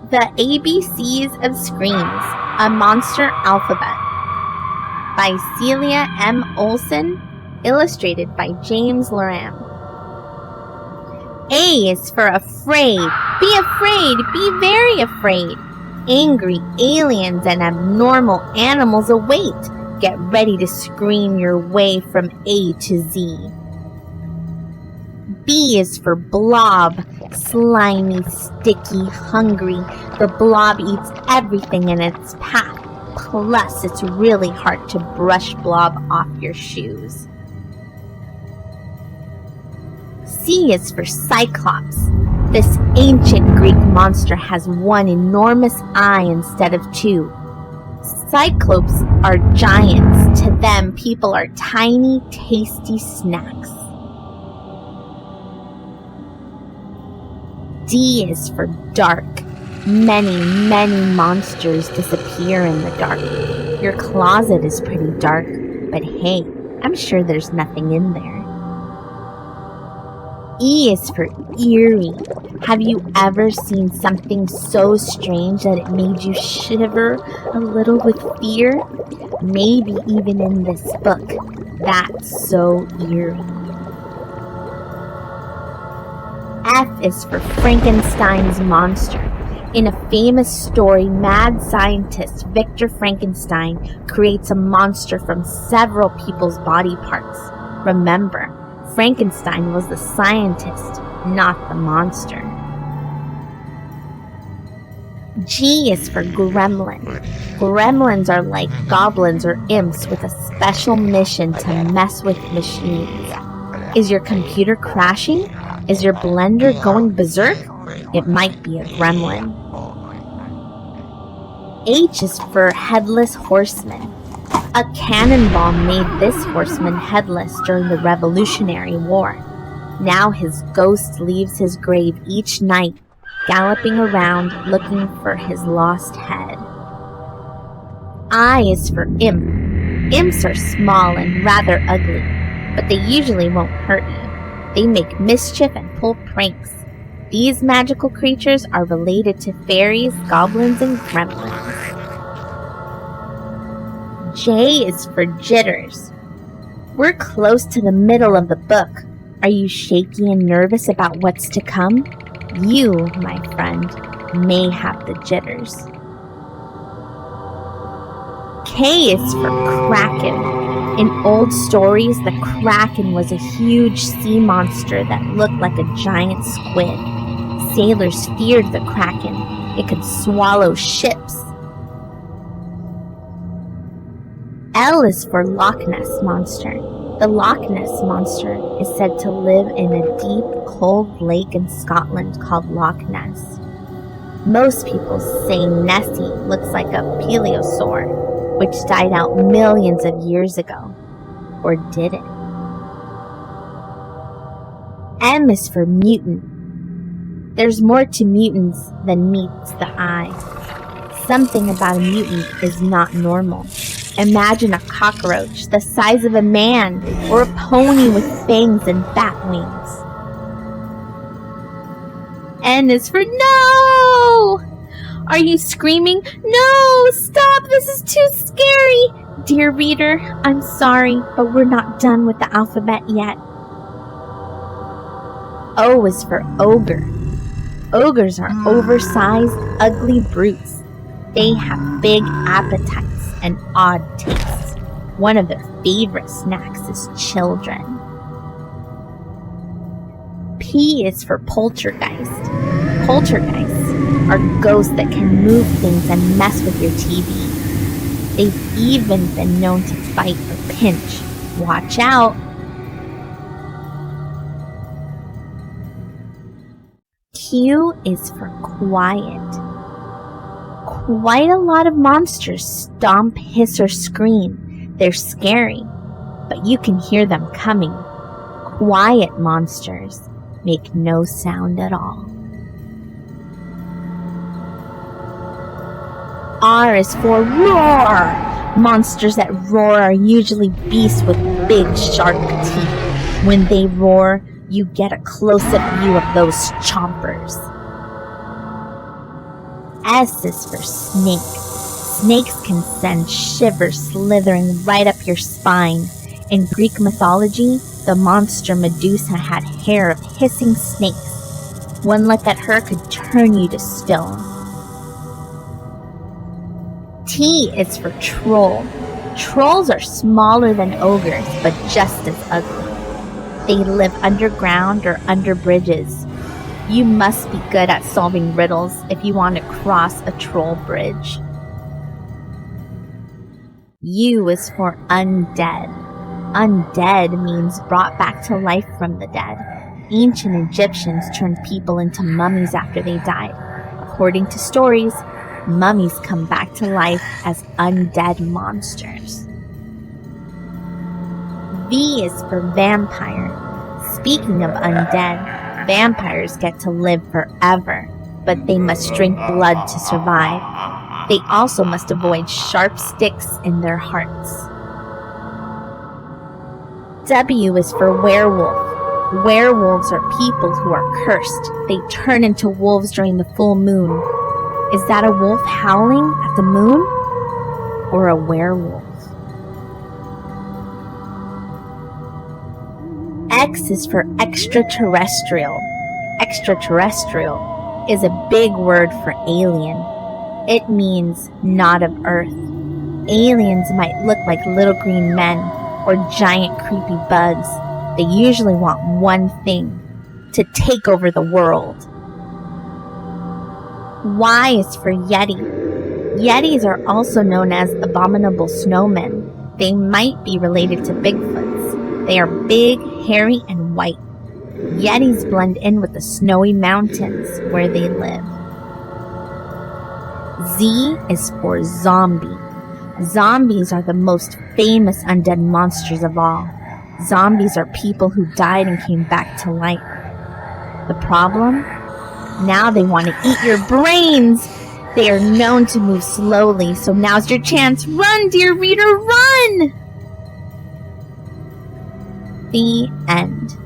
The ABCs of Screams, A Monster Alphabet by Celia M. Olson, illustrated by James Loram. A is for afraid. Be afraid. Be very afraid. Angry aliens and abnormal animals await. Get ready to scream your way from A to Z. B is for blob. Slimy, sticky, hungry. The blob eats everything in its path. Plus, it's really hard to brush blob off your shoes. C is for Cyclops. This ancient Greek monster has one enormous eye instead of two. Cyclopes are giants. To them, people are tiny, tasty snacks. D is for dark. Many, many monsters disappear in the dark. Your closet is pretty dark, but hey, I'm sure there's nothing in there. E is for eerie. Have you ever seen something so strange that it made you shiver a little with fear? Maybe even in this book. That's so eerie. F is for Frankenstein's monster. In a famous story, mad scientist Victor Frankenstein creates a monster from several people's body parts. Remember, Frankenstein was the scientist, not the monster. G is for gremlin. Gremlins are like goblins or imps with a special mission to mess with machines. Is your computer crashing? Is your blender going berserk? It might be a gremlin. H is for headless horseman. A cannonball made this horseman headless during the Revolutionary War. Now his ghost leaves his grave each night, galloping around looking for his lost head. I is for imp. Imps are small and rather ugly, but they usually won't hurt you. They make mischief and pull pranks. These magical creatures are related to fairies, goblins, and gremlins. J is for jitters. We're close to the middle of the book. Are you shaky and nervous about what's to come? You, my friend, may have the jitters. K is for Kraken. In old stories, the Kraken was a huge sea monster that looked like a giant squid. Sailors feared the Kraken. It could swallow ships. L is for Loch Ness Monster. The Loch Ness Monster is said to live in a deep, cold lake in Scotland called Loch Ness. Most people say Nessie looks like a plesiosaur, which died out millions of years ago. Or did it? M is for mutant. There's more to mutants than meets the eye. Something about a mutant is not normal. Imagine a cockroach the size of a man, or a pony with fangs and bat wings. N is for no! Are you screaming? No! Stop! This is too scary! Dear reader, I'm sorry, but we're not done with the alphabet yet. O is for ogre. Ogres are oversized, ugly brutes. They have big appetites and odd tastes. One of their favorite snacks is children. P is for poltergeist. Poltergeists are ghosts that can move things and mess with your TV. They've even been known to bite or pinch. Watch out! Q is for quiet. Quite a lot of monsters stomp, hiss, or scream. They're scary, but you can hear them coming. Quiet monsters make no sound at all. R is for roar. Monsters that roar are usually beasts with big, sharp teeth. When they roar, you get a close-up view of those chompers. S is for snake. Snakes can send shivers slithering right up your spine. In Greek mythology, the monster Medusa had hair of hissing snakes. One look at her could turn you to stone. T is for troll. Trolls are smaller than ogres, but just as ugly. They live underground or under bridges. You must be good at solving riddles if you want to cross a troll bridge. U is for undead. Undead means brought back to life from the dead. Ancient Egyptians turned people into mummies after they died. According to stories, mummies come back to life as undead monsters. V is for vampire. Speaking of undead, vampires get to live forever, but they must drink blood to survive. They also must avoid sharp sticks in their hearts. W is for werewolf. Werewolves are people who are cursed. They turn into wolves during the full moon. Is that a wolf howling at the moon? Or a werewolf? X is for extraterrestrial. Extraterrestrial is a big word for alien. It means not of Earth. Aliens might look like little green men or giant creepy bugs. They usually want one thing: to take over the world. Y is for Yeti. Yetis are also known as abominable snowmen. They might be related to Bigfoots. They are big, hairy, and white. Yetis blend in with the snowy mountains where they live. Z is for zombie. Zombies are the most famous undead monsters of all. Zombies are people who died and came back to life. The problem? Now they want to eat your brains! They are known to move slowly, so now's your chance. Run, dear reader, run! The end.